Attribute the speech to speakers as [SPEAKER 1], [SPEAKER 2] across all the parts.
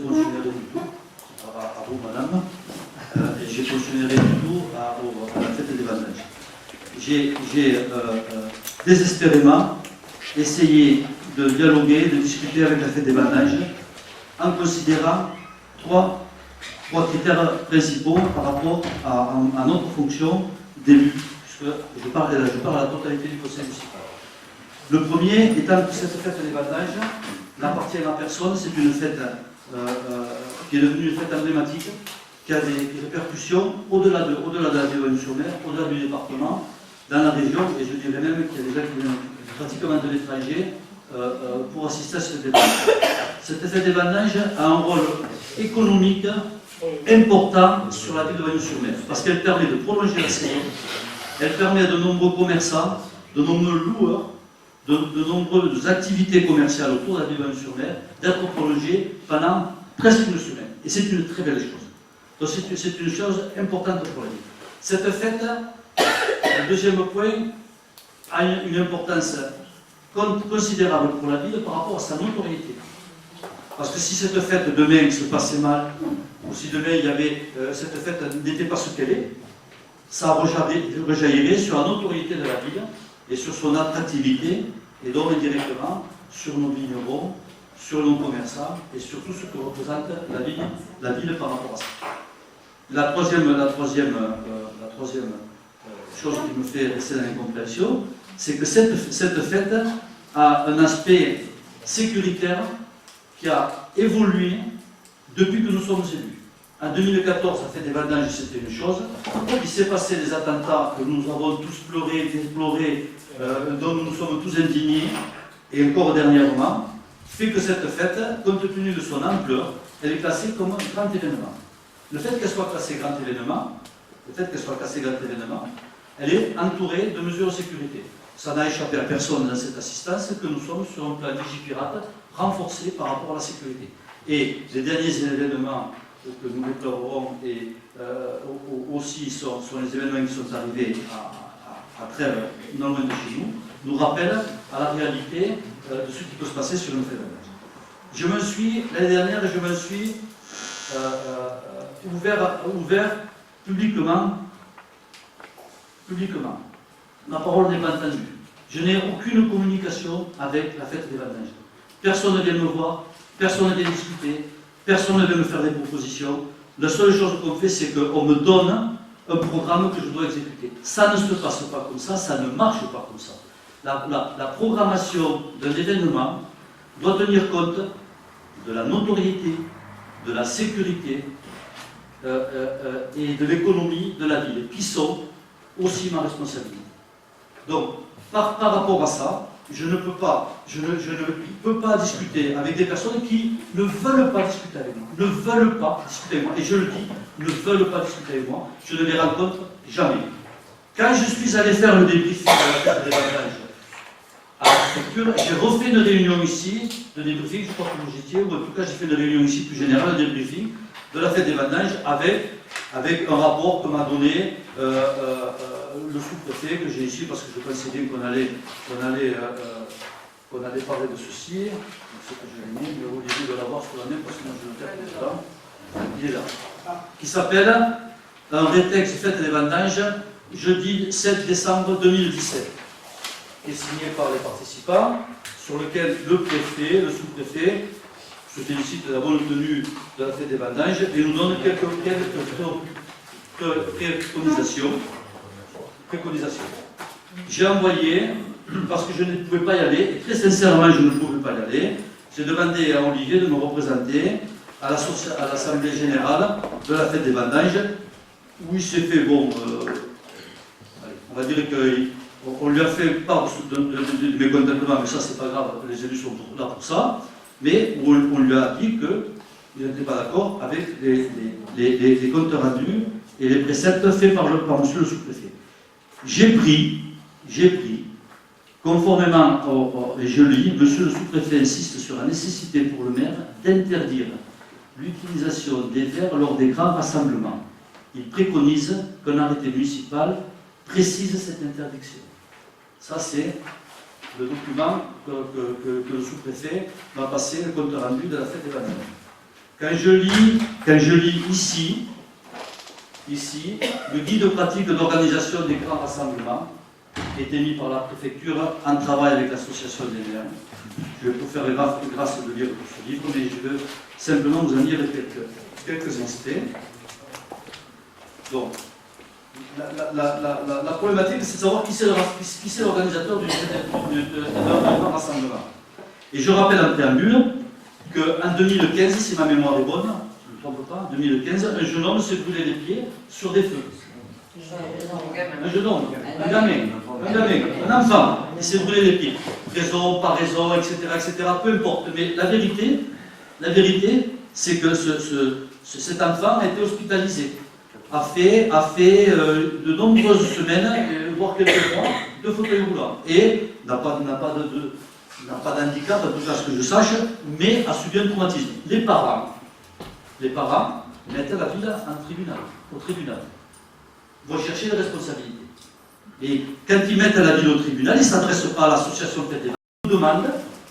[SPEAKER 1] fonctionnerai du tout, à vous madame, et je fonctionnerai du tout à la fête des vendanges. J'ai désespérément essayé de dialoguer, de discuter avec la fête des vendanges, en considérant trois critères principaux par rapport à notre fonction d'élu, puisque je parle à la totalité du conseil municipal. Le premier étant que cette fête des vendanges n'appartient à personne, c'est une fête qui est devenue une fête emblématique, qui a des répercussions au-delà de la Ville-sur-Mer, au-delà du département, dans la région, et je dirais même qu'il y a des gens qui viennent pratiquement de l'étranger pour assister à cette fête. Cette fête des vendanges a un rôle économique important sur la ville de Bagnols-sur-Mer, parce qu'elle permet de prolonger la saison, elle permet à de nombreux commerçants, de nombreux loueurs, de nombreuses activités commerciales autour de la ville de Bagnols-sur-Mer d'être prolongées pendant presque une semaine. Et c'est une très belle chose. Donc c'est une chose importante pour la ville. Cette fête, le deuxième point, a une importance considérable pour la ville par rapport à sa notoriété. Parce que si cette fête demain se passait mal, ou si demain il y avait, cette fête n'était pas ce qu'elle est, ça rejaillirait sur la notoriété de la ville et sur son attractivité, et donc indirectement sur nos vignerons, sur nos commerçants et sur tout ce que représente la ville par rapport à ça. La troisième chose qui me fait rester dans l'incompréhension, c'est que cette fête a un aspect sécuritaire qui a évolué depuis que nous sommes élus. En 2014, la fête des vendanges, c'était une chose. Il s'est passé des attentats que nous avons tous pleuré, déplorés, dont nous sommes tous indignés, et encore dernièrement, fait que cette fête, compte tenu de son ampleur, elle est classée comme un grand événement. Le fait qu'elle soit classée grand événement, elle est entourée de mesures de sécurité. Ça n'a échappé à personne dans cette assistance que nous sommes sur un plan Vigipirate renforcé par rapport à la sécurité. Et les derniers événements que nous déplorerons aussi sont les événements qui sont arrivés à Trèves, non loin de chez nous rappellent à la réalité de ce qui peut se passer sur une fête de vendange. L'année dernière, je me suis ouvert publiquement. Ma parole n'est pas entendue. Je n'ai aucune communication avec la fête des vendanges. Personne ne vient me voir, personne ne vient discuter, personne ne vient me faire des propositions. La seule chose qu'on fait, c'est qu'on me donne un programme que je dois exécuter. Ça ne se passe pas comme ça ne marche pas comme ça. La programmation d'un événement doit tenir compte de la notoriété, de la sécurité et de l'économie de la ville, qui sont aussi ma responsabilité. Donc, par rapport à ça, je ne peux pas discuter avec des personnes qui ne veulent pas discuter avec moi, et je le dis, ne veulent pas discuter avec moi, je ne les rencontre jamais. Quand je suis allé faire le débriefing de la fête des vendanges à la préfecture, j'ai refait une réunion ici, de débriefing, je crois que vous étiez, ou en tout cas j'ai fait une réunion ici plus générale de débriefing de la fête des vendanges avec un rapport que m'a donné le sous-préfet que j'ai ici, parce que je pensais bien qu'on allait parler de ceci. C'est que je l'ai mis, mais au lieu de l'avoir sur la main, parce que moi je le tape là. Il est là. Qui s'appelle un rétexte fête des vendanges, jeudi 7 décembre 2017, qui est signé par les participants, sur lequel le préfet, le sous-préfet, se félicite de la bonne tenue de la fête des vendanges et nous donne quelques préconisations. J'ai envoyé, parce que je ne pouvais pas y aller, et très sincèrement je ne pouvais pas y aller, j'ai demandé à Olivier de me représenter à l'Assemblée Générale de la fête des vendanges, où il s'est fait, on va dire qu'on lui a fait part de mécontentement, mais ça c'est pas grave, les élus sont là pour ça, mais où on lui a dit qu'il n'était pas d'accord avec les comptes rendus et les préceptes faits par monsieur le sous-préfet. J'ai pris, conformément et je lis, monsieur le sous-préfet insiste sur la nécessité pour le maire d'interdire l'utilisation des verres lors des grands rassemblements. Il préconise qu'un arrêté municipal précise cette interdiction. Ça, c'est le document que le sous-préfet m'a passé, le compte rendu de la fête des vendanges. Quand je lis ici, le guide pratique d'organisation des grands rassemblements est émis par la préfecture en travail avec l'association des maires. Je vais vous faire grâce de lire ce livre, mais je veux simplement vous en lire quelques instants. Donc, la problématique, c'est de savoir qui c'est l'organisateur d'un grand rassemblement. Et je rappelle en préambule qu'en 2015, si ma mémoire est bonne, je ne me trompe pas, en 2015, un jeune homme s'est brûlé les pieds sur des feux. Un jeune homme, un gamin, un enfant, il s'est brûlé les pieds. Raison, pas raison, etc., peu importe. Mais la vérité, c'est que cet enfant a été hospitalisé, a fait de nombreuses semaines, voire quelques mois, de fauteuil roulant. Et n'a pas d'handicap, en tout cas ce que je sache, mais a subi un traumatisme. Les parents mettent la ville au tribunal. Vont chercher les responsabilités. Et quand ils mettent la ville au tribunal, ils ne s'adressent pas à l'association Fête des Valeurs.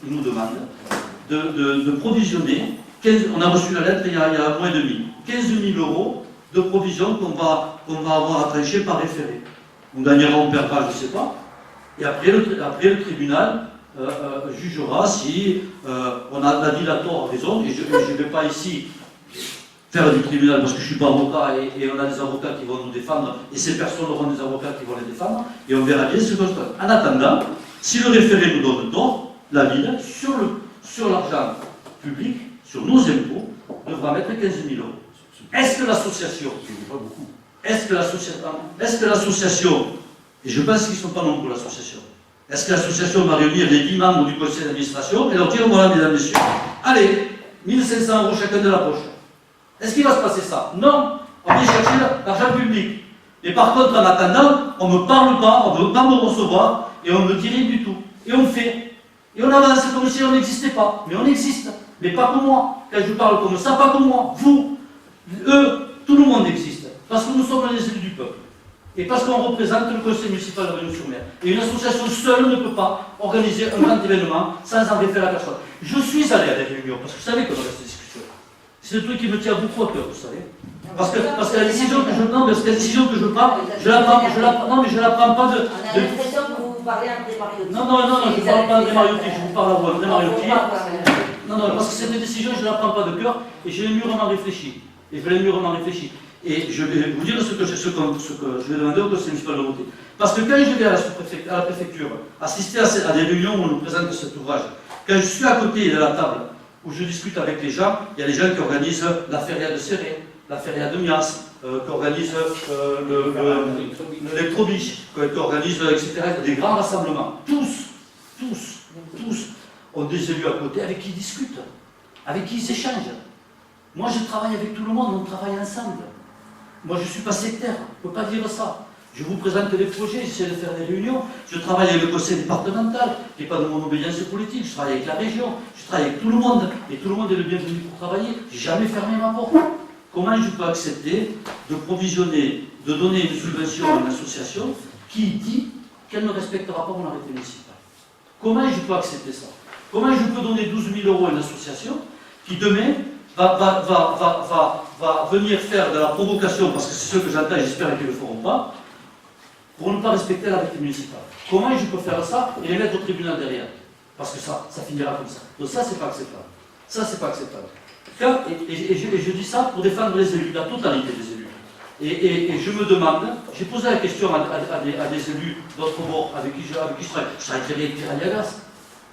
[SPEAKER 1] Ils nous demandent de provisionner, on a reçu la lettre il y a un mois et demi, 15 000 euros de provision qu'on va avoir à trancher par référé. On gagnera, on perdra, je ne sais pas. Et après le tribunal jugera si on a la ville à tort, raison, et je ne vais pas ici faire du tribunal parce que je ne suis pas avocat et on a des avocats qui vont nous défendre et ces personnes auront des avocats qui vont les défendre et on verra bien ce que je fais. En attendant, si le référé nous donne tort, la ville, sur l'argent public, sur nos impôts, devra mettre 15 000 euros. Est-ce que l'association, et je pense qu'ils ne sont pas nombreux l'association, est-ce que l'association va réunir les 10 membres du conseil d'administration et leur dire voilà, mesdames, messieurs, allez, 1500 euros chacun de la poche. Est-ce qu'il va se passer ça? Non, on vient chercher l'argent public. Et par contre, en attendant, on ne me parle pas, on ne veut pas me recevoir, et on ne me dit rien du tout. Et on fait. Et on avance comme si on n'existait pas. Mais on existe. Mais pas comme moi. Quand je parle comme ça, pas comme moi. Vous, eux, tout le monde existe. Parce que nous sommes les élus du peuple. Et parce qu'on représente le conseil municipal de Réunion-sur-Mer. Et une association seule ne peut pas organiser un grand événement sans en référer à personne. Je suis allé à des réunions, parce que vous savez qu'on a cette discussion. C'est le truc qui me tient beaucoup à cœur, vous savez. Parce que la décision que je prends, je la prends pas de.
[SPEAKER 2] On a l'impression que vous parlez André Mariotti.
[SPEAKER 1] Non, je ne parle pas André Mariotti, je vous parle à vous, André Mariotti. Non, parce que cette décision, je ne la prends pas de cœur et je l'ai mûrement réfléchi. Et je vais vous dire ce que je vais demander au conseil municipal de voter. Parce que quand je vais à la préfecture, assister à des réunions où on nous présente cet ouvrage, quand je suis à côté de la table, où je discute avec les gens, il y a des gens qui organisent la feria de Serré, la feria de Mias, qui organisent l'électrobiche, qui organisent, etc., des grands rassemblements. Tous ont des élus à côté avec qui ils discutent, avec qui ils échangent. Moi, je travaille avec tout le monde, on travaille ensemble. Moi, je ne suis pas sectaire, on ne peut pas dire ça. Je vous présente les projets, j'essaie de faire des réunions. Je travaille avec le conseil départemental, qui n'est pas de mon obédience politique. Je travaille avec la région, je travaille avec tout le monde. Et tout le monde est le bienvenu pour travailler. Je n'ai jamais fermé ma porte. Comment je peux accepter de provisionner, de donner une subvention à une association qui dit qu'elle ne respectera pas mon arrêté municipal? Comment je peux accepter ça? Comment je peux donner 12 000 euros à une association qui demain va venir faire de la provocation, parce que c'est ce que j'entends et j'espère qu'ils ne le feront pas, pour ne pas respecter l'arrêté municipal? Comment je peux faire ça et les mettre au tribunal derrière? Parce que ça finira comme ça. Donc ça, c'est pas acceptable. Ça, c'est pas acceptable. Et je dis ça pour défendre les élus, la totalité des élus. Et je me demande, j'ai posé la question à des élus d'autres bords avec qui je travaille. Je travaille très bien avec Pierre Aliagas.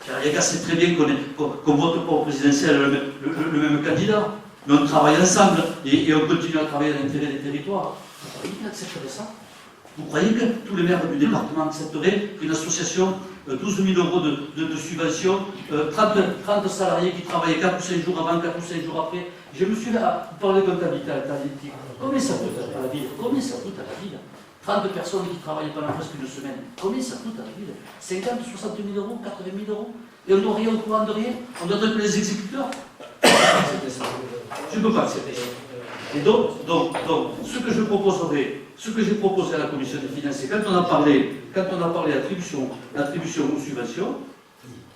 [SPEAKER 1] Pierre Aliagas sait très bien qu'on vote pas au présidentiel le même candidat. Mais on travaille ensemble et on continue à travailler à l'intérêt des territoires. Vous croyez qu'il accepterait ça? Vous croyez que tous les maires du département accepteraient qu'une association, 12 000 euros de subvention, 30 salariés qui travaillaient 4 ou 5 jours avant, 4 ou 5 jours après? Je me suis vous parlez de comptabilité alternative. Combien ça coûte à la ville? 30 personnes qui travaillent pendant presque une semaine. Combien ça coûte à la ville? 50, 60 000 euros, 80 000 euros? Et on ne doit rien au courant de rien? On doit être les exécuteurs? Je ne peux pas accepter ça. Et donc, ce que je proposerai, ce que j'ai proposé à la commission des finances, quand on a parlé d'attribution aux subventions,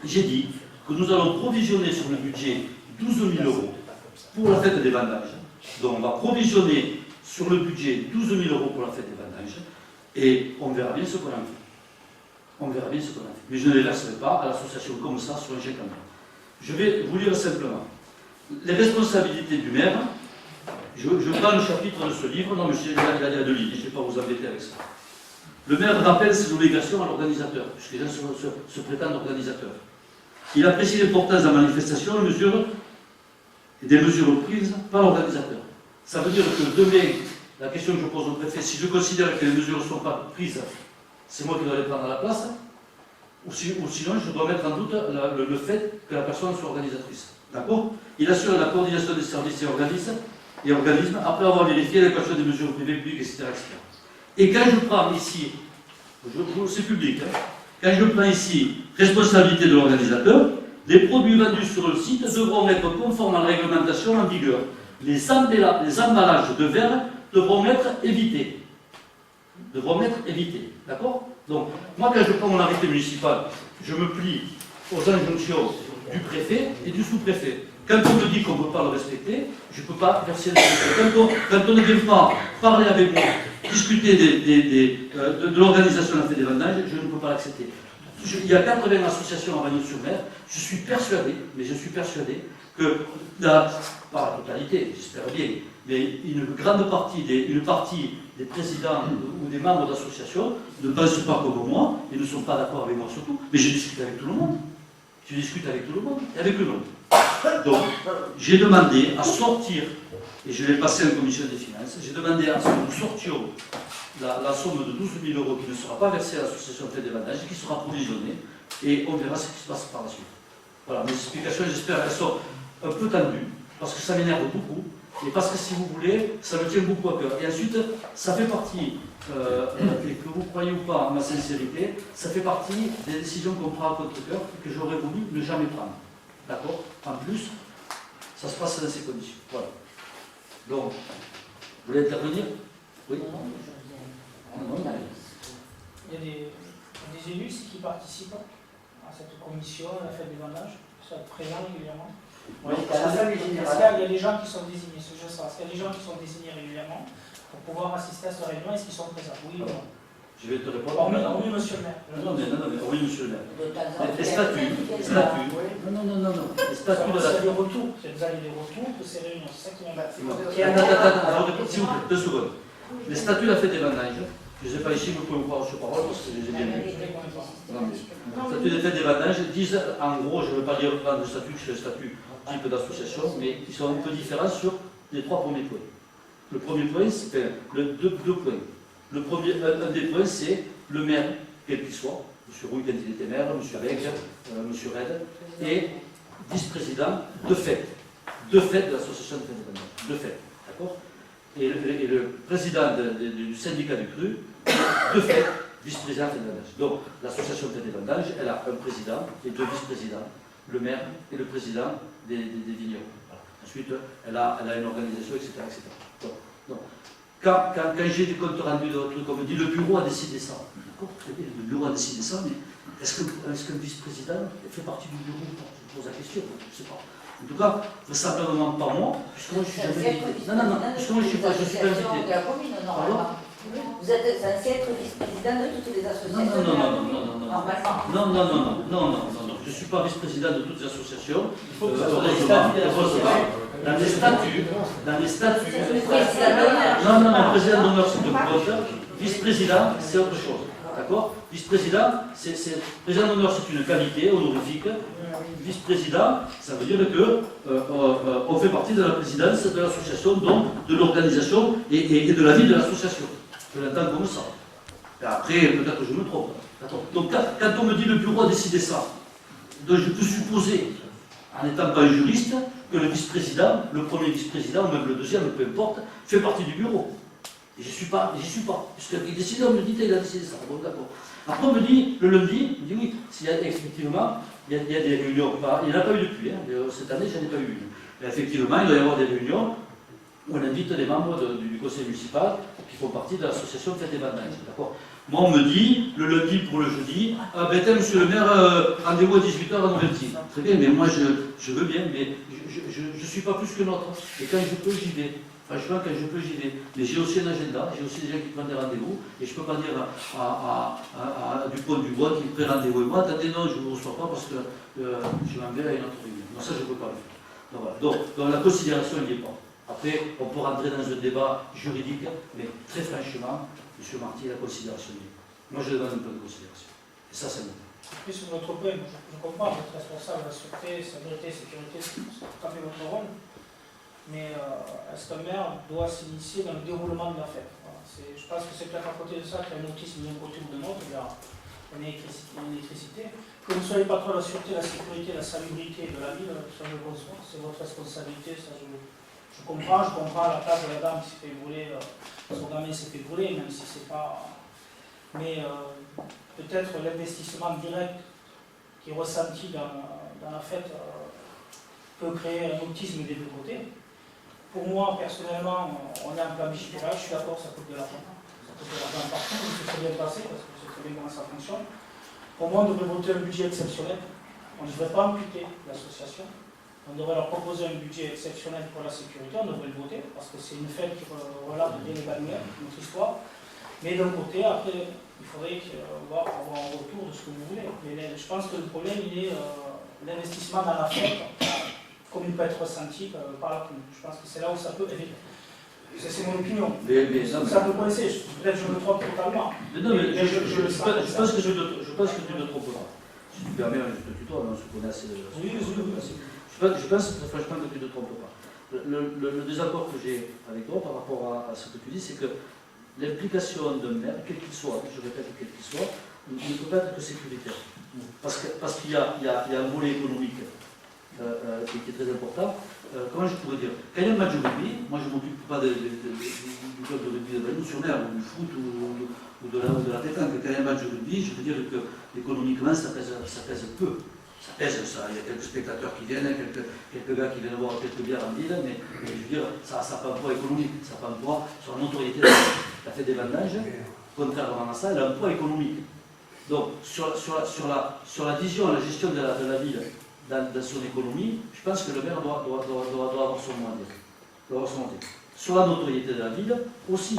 [SPEAKER 1] j'ai dit que nous allons provisionner sur le budget 12 000 euros pour la fête des vendanges. Donc on va provisionner sur le budget 12 000 € pour la fête des vendanges et on verra bien ce qu'on en fait. On verra bien ce qu'on en fait. Mais je ne les verserai pas à l'association comme ça sur un chèque en blanc. Je vais vous lire simplement. Les responsabilités du maire, je prends le chapitre de ce livre, non mais il y a 2 lignes, je ne vais pas vous embêter avec ça. Le maire rappelle ses obligations à l'organisateur, puisque les gens se prétendent organisateurs. Il apprécie l'importance de la manifestation et des mesures prises par l'organisateur. Ça veut dire que demain, la question que je pose au préfet, si je considère que les mesures ne sont pas prises, c'est moi qui dois les prendre à la place, ou sinon je dois mettre en doute le fait que la personne soit organisatrice. D'accord? Il assure la coordination des services et organismes après avoir vérifié l'adéquation des mesures privées, publiques, etc. Et quand je prends ici, c'est public, hein, quand je prends ici responsabilité de l'organisateur, les produits vendus sur le site devront être conformes à la réglementation en vigueur. Les emballages de verre devront être évités. D'accord? Donc, moi, quand je prends mon arrêté municipal, je me plie aux injonctions du préfet et du sous-préfet. Quand on me dit qu'on ne peut pas le respecter, je ne peux pas verser le respect. Quand on ne vient pas parler avec moi, discuter de l'organisation de la fête des vendanges, je ne peux pas l'accepter. Il y a 80 associations à Ragnoux-sur-Mer. Je suis persuadé que, pas la totalité, j'espère bien, mais une grande partie des présidents ou des membres d'associations ne pensent pas comme moi et ne sont pas d'accord avec moi surtout, mais je discute avec tout le monde. Je discute avec tout le monde et avec le monde. Donc, j'ai demandé à sortir, et je l'ai passé en commission des finances, j'ai demandé à ce que nous sortions la somme de 12 000 € qui ne sera pas versée à l'association Fête des Vendanges, qui sera provisionnée, et on verra ce qui se passe par la suite. Voilà, mes explications, j'espère qu'elles sont un peu tendues, parce que ça m'énerve beaucoup, et parce que si vous voulez, ça me tient beaucoup à cœur. Et ensuite, ça fait partie, et que vous croyez ou pas à ma sincérité, ça fait partie des décisions qu'on prend à contre-cœur et que j'aurais voulu ne jamais prendre. D'accord? En plus, ça se passe dans ces conditions. Voilà. Donc, vous voulez intervenir? Oui.
[SPEAKER 3] Il y a des élus ici qui participent à cette commission, à la fête des vendanges, qui sont présents régulièrement.
[SPEAKER 2] Oui, à l'Assemblée
[SPEAKER 3] Est-ce
[SPEAKER 2] générale.
[SPEAKER 3] qu'il y a des gens qui sont désignés, est-ce qu'il y a des gens qui sont désignés régulièrement pour pouvoir assister à cette réunion? Est-ce qu'ils sont présents? Oui ou non?
[SPEAKER 1] Je vais te répondre.
[SPEAKER 3] Oui, monsieur le maire.
[SPEAKER 1] Non, mais oui, monsieur le maire.
[SPEAKER 2] De temps en temps.
[SPEAKER 1] Les statuts. Non. Les statuts de la...
[SPEAKER 3] C'est des retours. Vous avez des retours de ces réunions, c'est ça qui m'intéresse.
[SPEAKER 1] Attends, s'il vous plaît, 2 secondes. Les statuts de la fête des vendanges, je ne sais pas ici, vous pouvez me croire sur parole parce que je les ai bien lus. Les statuts de fête des vendanges disent, en gros, je ne veux pas dire dans le statut que c'est le statut type d'association, mais ils sont un peu différents sur les 3 premiers points. Le premier point, c'est deux points. Un des points, c'est le maire, quel qu'il soit, M. Rouille quand il était maire, M. Avec, M. Red, et vice-président de fait de l'association de fête des vendanges. De fait, d'accord? Et le président du syndicat du cru, de fait, vice-président des vendanges. Donc, l'association Fête des vendanges, elle a un président et 2 vice-présidents, le maire et le président des vignerons. Voilà. Ensuite, elle a une organisation, etc. Donc, quand j'ai des comptes rendus de trucs, on me dit le bureau a décidé ça. D'accord, très bien, le bureau a décidé ça, mais est-ce qu'un vice-président fait partie du bureau? Je pose la question, je ne sais pas. En tout cas, vraisemblablement pas moi, puisque moi je suis jamais invité. Non, puisque moi je suis pas invité.
[SPEAKER 2] De la commune, normalement. Vous êtes censé être vice-président de toutes les associations.
[SPEAKER 1] Non. Je ne suis pas vice-président de toutes les associations. Dans les statuts. Non, président d'honneur, c'est autre chose. Vice-président, c'est autre chose. D'accord? Vice-président, président d'honneur, c'est une qualité honorifique. Vice-président, ça veut dire qu'on fait partie de la présidence de l'association, donc de l'organisation et de la vie de l'association. Je l'entends comme ça. Et après, peut-être que je me trompe. Donc, quand on me dit le bureau a décidé ça, donc je peux supposer, en n'étant pas un juriste, que le vice-président, le premier vice-président, ou même le deuxième, peu importe, fait partie du bureau. Et j'y suis pas. Puisqu'il décide, on me dit, il a décidé ça. Bon, d'accord. Après, on me dit, le lundi, on me dit oui, effectivement, il y a des réunions. Il n'y en a pas eu depuis. Cette année, je n'en ai pas eu une. Mais effectivement, il doit y avoir des réunions où on invite des membres du conseil municipal qui font partie de l'association Fête des Vendanges. D'accord. Moi, on me dit, le lundi pour le jeudi, ah ben tiens, monsieur le maire, rendez-vous à 18h à Novelty. Très bien, mais moi je veux bien, mais je ne suis pas plus que l'autre. Et quand je peux, j'y vais. Franchement, quand je peux, j'y vais. Mais j'ai aussi un agenda, j'ai aussi des gens qui prennent des rendez-vous, et je ne peux pas dire à Dupont-du-Bois qui prend rendez-vous. Et moi, attendez, non, je ne vous reçois pas parce que je m'en vais à une autre réunion. Non, ça, je ne peux pas le faire. Donc, voilà. Donc la considération, il n'y est pas. Après, on peut rentrer dans un débat juridique, mais très franchement, M. Marty, la considération, il n'y est pas. Moi, je demande un peu de considération. Et ça, c'est bon.
[SPEAKER 3] Puis sur notre point, je comprends, vous êtes responsable de la sûreté, sécurité, c'est tout à fait votre rôle. Mais est-ce qu'un maire doit s'initier dans le déroulement de la fête? Voilà. Je pense que c'est peut-être à côté de ça qu'il y a un autisme d'un côté ou de l'autre, il y a une électricité. Que vous ne soyez pas trop la sûreté, la sécurité, la salubrité de la ville, ça je le conçois, c'est votre responsabilité, ça je comprends la place de la dame qui s'est fait brûler, son gamin s'est fait brûler, même si c'est pas... Mais peut-être l'investissement direct qui est ressenti dans la fête peut créer un autisme des deux côtés. Pour moi, personnellement, on est en plan Vigipirage, je suis d'accord, ça coûte de l'argent. Ça coûte de l'argent partout, mais c'est très bien passé, parce que c'est très bien comment ça fonctionne. Pour moi, on devrait voter un budget exceptionnel. On ne devrait pas amputer l'association. On devrait leur proposer un budget exceptionnel pour la sécurité, on devrait le voter, parce que c'est une fête qui relate bien les bannières, notre histoire. Mais d'un côté, après, il faudrait avoir un retour de ce que vous voulez. Mais je pense que le problème, il est l'investissement dans la fête, comme il peut être ressenti par la commune. Je pense que c'est là où ça peut éviter. C'est mon opinion.
[SPEAKER 1] Mais
[SPEAKER 3] ça peut coincer. Peut-être que je me trompe totalement.
[SPEAKER 1] Mais non, mais je pense que tu ne te trompes pas. Si tu permets, je te tutoie, mais on se connaît assez.
[SPEAKER 3] Oui.
[SPEAKER 1] Je pense franchement que tu ne te trompes pas. Le désaccord que j'ai avec toi par rapport à ce que tu dis, c'est que l'implication d'un maire, quel qu'il soit, je répète, quel qu'il soit, ne peut pas être que sécuritaire. Parce qu'il y a un volet économique qui est très important. Comment je pourrais dire? Quand il y a un match de rugby, moi je ne m'occupe pas du club de rugby de Bagnols-sur-Mer, ou du foot, ou de la pétanque. Quand il y a un match de rugby, je veux dire que économiquement ça pèse peu. Ça pèse, ça. Il y a quelques spectateurs qui viennent, quelques gars qui viennent boire quelques bières en ville, mais je veux dire, ça n'a pas un poids économique, ça n'a pas un poids sur la notoriété de la fête des vendanges. Contrairement à ça, elle a un poids économique. Donc, sur la vision, la gestion de la ville, dans son économie, je pense que le maire doit avoir son mot à dire. Sur la notoriété de la ville aussi.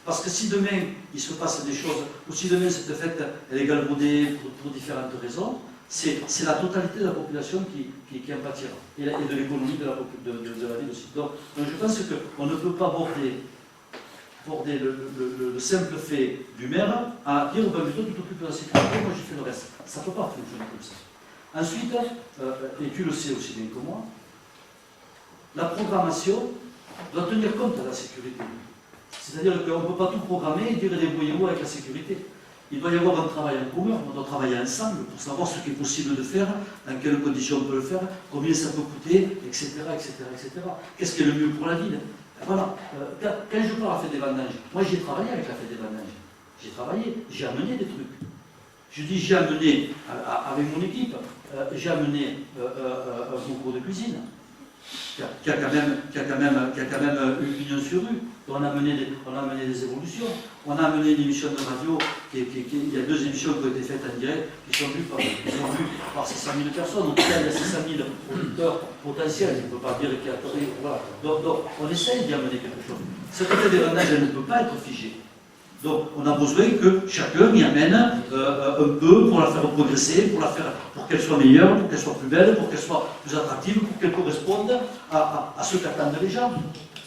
[SPEAKER 1] Parce que si demain il se passe des choses, ou si demain cette fête elle est galvaudée pour différentes raisons, c'est la totalité de la population qui en pâtira. Et de l'économie de la ville aussi. Donc je pense qu'on ne peut pas border le simple fait du maire à dire ben, plutôt tu t'occupes de la sécurité, moi je fais le reste. Ça ne peut pas fonctionner comme ça. Ensuite, et tu le sais aussi bien que moi, la programmation doit tenir compte de la sécurité. C'est-à-dire qu'on ne peut pas tout programmer et dire débrouillez-vous avec la sécurité. Il doit y avoir un travail en commun, on doit travailler ensemble pour savoir ce qui est possible de faire, dans quelles conditions on peut le faire, combien ça peut coûter, etc. Qu'est-ce qui est le mieux pour la ville? Voilà. Quand je parle à la fête des vendanges, moi j'ai travaillé avec la fête des vendanges. J'ai amené des trucs. Je dis j'ai amené, avec mon équipe, j'ai amené un concours de cuisine, qui a quand même une union sur rue. On a amené des évolutions. On a amené une émission de radio, il y a 2 émissions qui ont été faites en direct, qui sont vues par 600 000 personnes. Donc il y a 600 000 auditeurs potentiels, je ne peux pas dire qu'il y a... Voilà. Donc on essaye d'y amener quelque chose. Cette fête des vendanges, elle ne peut pas être figée. Donc on a besoin que chacun y amène un peu pour la faire progresser, pour qu'elle soit meilleure, pour qu'elle soit plus belle, pour qu'elle soit plus attractive, pour qu'elle corresponde à ce qu'attendent les gens.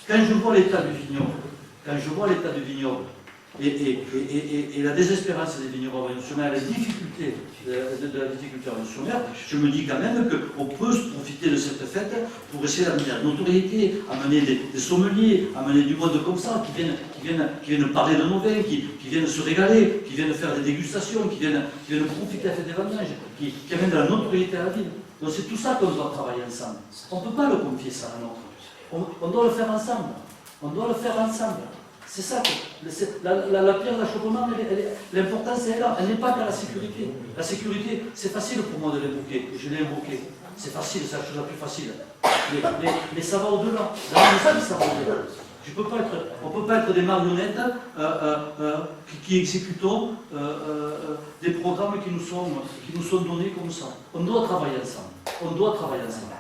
[SPEAKER 1] Quand je vois l'état du vignoble, et la désespérance des vignerons à la difficulté de la viticulture en je me dis quand même qu'on peut se profiter de cette fête pour essayer d'amener la notoriété, amener des sommeliers, amener du monde comme ça, qui viennent parler de nos vins, qui viennent se régaler, qui viennent faire des dégustations, qui viennent profiter de la fête des vendanges, qui amènent de la notoriété à la ville. Donc c'est tout ça qu'on doit travailler ensemble. On ne peut pas le confier ça à un autre. On doit le faire ensemble. C'est ça que la pierre d'achoppement, l'importance est là. Elle n'est pas qu'à la sécurité. La sécurité, c'est facile pour moi de l'évoquer. Je l'ai évoqué. C'est facile, c'est la chose la plus facile. Mais ça va au-delà. Ça va au-delà. On ne peut pas être des marionnettes qui exécutons des programmes qui nous sont donnés comme ça. On doit travailler ensemble. On doit travailler ensemble.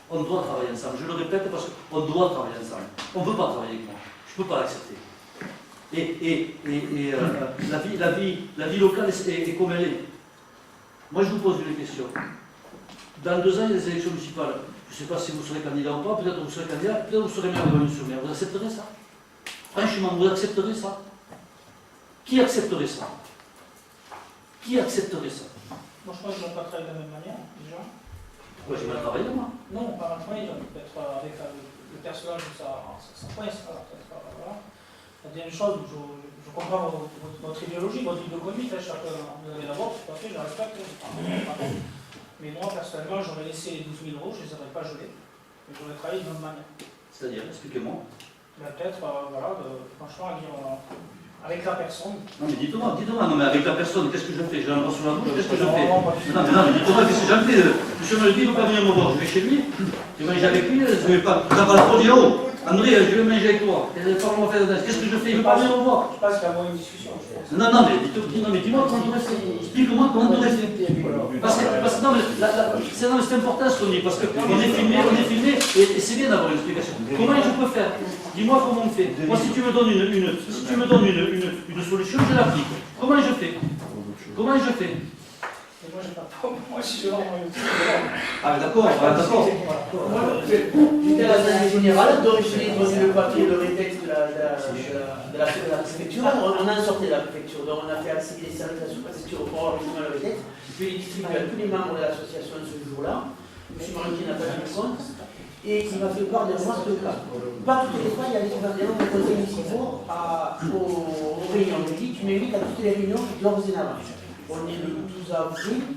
[SPEAKER 1] On doit travailler ensemble. Je le répète parce qu'on doit travailler ensemble. On ne peut pas travailler avec moi. Je ne peux pas l'accepter. La vie locale est comme elle est. Moi, je vous pose une question. Dans 2 ans, il y a des élections municipales. Je ne sais pas si vous serez candidat ou pas. Peut-être que vous serez candidat. Peut-être que vous serez maire de Wallonie-sur-Mer. Vous accepterez ça? Franchement, vous accepterez ça? Qui accepterait ça? Qui accepterait ça?
[SPEAKER 3] Moi, je pense qu'ils ne vont pas travailler de la même manière, déjà.
[SPEAKER 1] Pourquoi j'ai mal travaillé, moi?
[SPEAKER 3] Non, pas mal travailler, peut-être avec le personnage de sa presse, voilà. La deuxième chose, je comprends votre idéologie, votre ligne de conduite, chacun, vous avez la vôtre, tout à fait, je la respecte, mais moi, personnellement, j'aurais laissé les 12 000 euros, je ne les aurais pas gelés, mais j'aurais travaillé de la même manière.
[SPEAKER 1] C'est-à-dire, expliquez-moi.
[SPEAKER 3] Peut-être, voilà, franchement, à dire, avec la personne.
[SPEAKER 1] Non, mais dites-moi, non, mais avec la personne, qu'est-ce que je fais? J'ai un bras sur la bouche, qu'est-ce que je fais? Non, mais dites-moi, qu'est-ce que j'en fais? Monsieur me le dit, il ne veut pas venir me voir, je vais chez lui, je vais manger avec lui, je vais pas. Vous n'avez pas trop dit, oh, André, je vais manger avec toi. Qu'est-ce que je fais? Il ne veut pas venir me voir.
[SPEAKER 3] Je pense qu'il y a moins une discussion.
[SPEAKER 1] Non, mais dis-moi comment tu aurais fait. Explique-moi comment tu aurais fait. Parce que non, mais c'est important ce qu'on dit, parce qu'on est filmé, et c'est bien d'avoir une explication. Comment je peux faire? Dis-moi comment on fait. Moi, si tu me donnes une solution, je l'applique. Comment je fais? Comment je fais?
[SPEAKER 3] Moi, j'ai pas de moi, si je vais
[SPEAKER 1] Ah, d'accord.
[SPEAKER 4] Moi, j'étais à l'Assemblée générale, donc j'ai donné le papier, le rétexte de la préfecture. On en sortait de la préfecture, donc on a fait accéder les services de la sous-préfecture pour avoir le rétexte. Je vais les distribuer à tous les membres de l'association ce jour-là. M. Maranti n'a pas tenu compte. Et il m'a fait part de remarques de cas. Pas toutes les fois, il y a des membres des conseils municipaux aux réunions. Je dis, tu m'invites à toutes les réunions dorénavant. On est le 12 avril.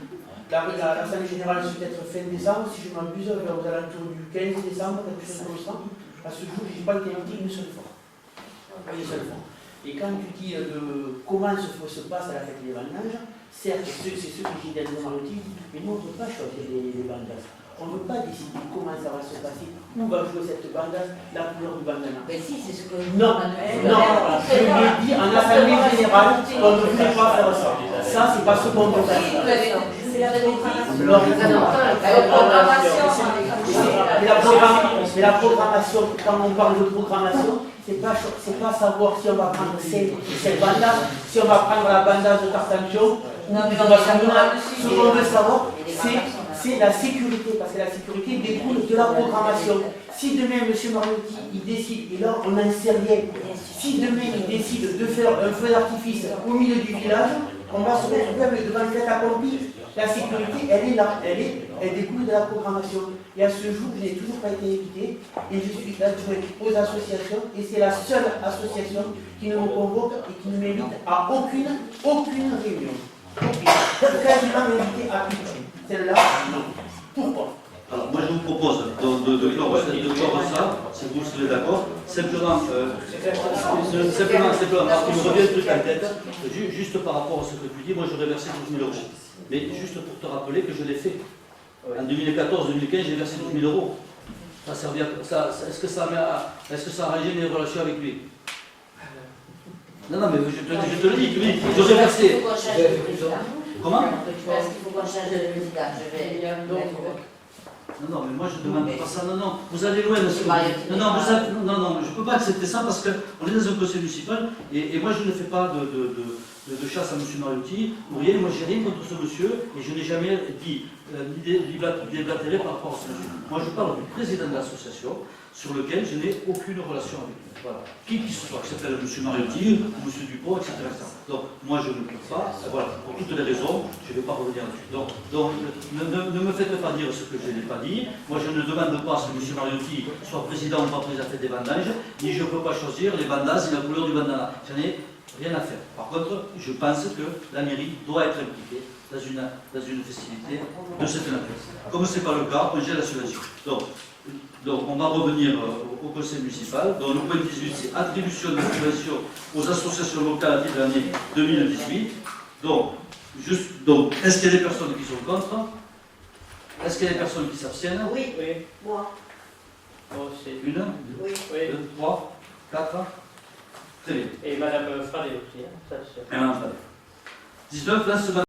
[SPEAKER 4] L'Assemblée générale se peut être fin décembre, si je m'abuse, aux alentours du 15 décembre, quelque chose comme ça. À ce jour, je n'ai pas été invité une seule fois. Une seule fois. Et quand tu dis comment se passe la fête des vendanges, certes, c'est ce que j'ai dit dans le titre, mais nous, on ne peut pas choisir les vendanges. On ne peut pas décider comment ça va se passer, où va jouer cette bandage, la couleur du bandana.
[SPEAKER 2] Mais si, c'est ce que...
[SPEAKER 4] Non, je l'ai dit en assemblée générale, on ne voulait pas faire ça. Ça, c'est pas ce qu'on veut faire.
[SPEAKER 2] C'est la démocratie.
[SPEAKER 4] Mais la programmation, quand on parle de programmation, c'est pas savoir si on va prendre cette bandage, si on va prendre la bandage de Tartampion, ou ce qu'on veut savoir, c'est la sécurité, parce que la sécurité découle de la programmation. Si demain, M. Maranti, il décide, et là, on n'en sait rien, si demain, il décide de faire un feu d'artifice au milieu du village, on va se retrouver avec devant le fait accompli. La sécurité, elle est là, elle découle de la programmation. Et à ce jour, je n'ai toujours pas été invité, et je suis adjoint aux associations, et c'est la seule association qui ne me convoque et qui ne m'invite à aucune réunion. Quasiment invité à une. Celle-là, non. Pourquoi?
[SPEAKER 1] Alors, moi, je vous propose de clore ça, si vous serez d'accord. Simplement, parce qu'il me revient le truc en tête, juste par rapport à ce que tu dis, moi, j'aurais versé 12 000 euros. Mais juste pour te rappeler que je l'ai fait. En 2014-2015, j'ai versé 12 000 euros. Ça servait à ça. Est-ce que ça a arrangé mes relations avec lui? Non, mais je te le dis, j'aurais versé. Comment?
[SPEAKER 2] Est-ce qu'il faut qu'on change de président? Je vais...
[SPEAKER 1] Non, mais moi je ne demande pas ça. Non, vous allez loin, monsieur. Non, je ne peux pas accepter ça parce qu'on est dans un conseil municipal et moi je ne fais pas de chasse à M. Mariotti ou rien. Moi j'ai rien contre ce monsieur et je n'ai jamais dit déblatéré par rapport à ce monsieur. Moi je parle du président de l'association sur lequel je n'ai aucune relation avec lui. Voilà. Qui que ce soit, que s'appelle M. Mariotti ou M. Dupont, etc., Donc moi je ne peux pas, voilà, pour toutes les raisons, je ne vais pas revenir là-dessus. Donc ne me faites pas dire ce que je n'ai pas dit. Moi je ne demande pas à ce que M. Mariotti soit président ou pas président des vendanges, ni je ne peux pas choisir les bandages et la couleur du bandana. J'en ai rien à faire. Par contre, je pense que la mairie doit être impliquée dans une festivité de cette nature. Comme ce n'est pas le cas, on gère la subvention. Donc, on va revenir au conseil municipal. Donc, le point 18, c'est attribution de subventions aux associations locales à titre de l'année 2018. Donc, est-ce qu'il y a des personnes qui sont contre? Est-ce qu'il y a des personnes qui s'abstiennent?
[SPEAKER 2] Oui, moi.
[SPEAKER 1] Une,
[SPEAKER 2] Oui.
[SPEAKER 1] deux, trois. 4. Très bien.
[SPEAKER 5] Et Madame Fradet aussi, hein, ça c'est sûr.
[SPEAKER 1] Et Madame Fradet. 19. Lancement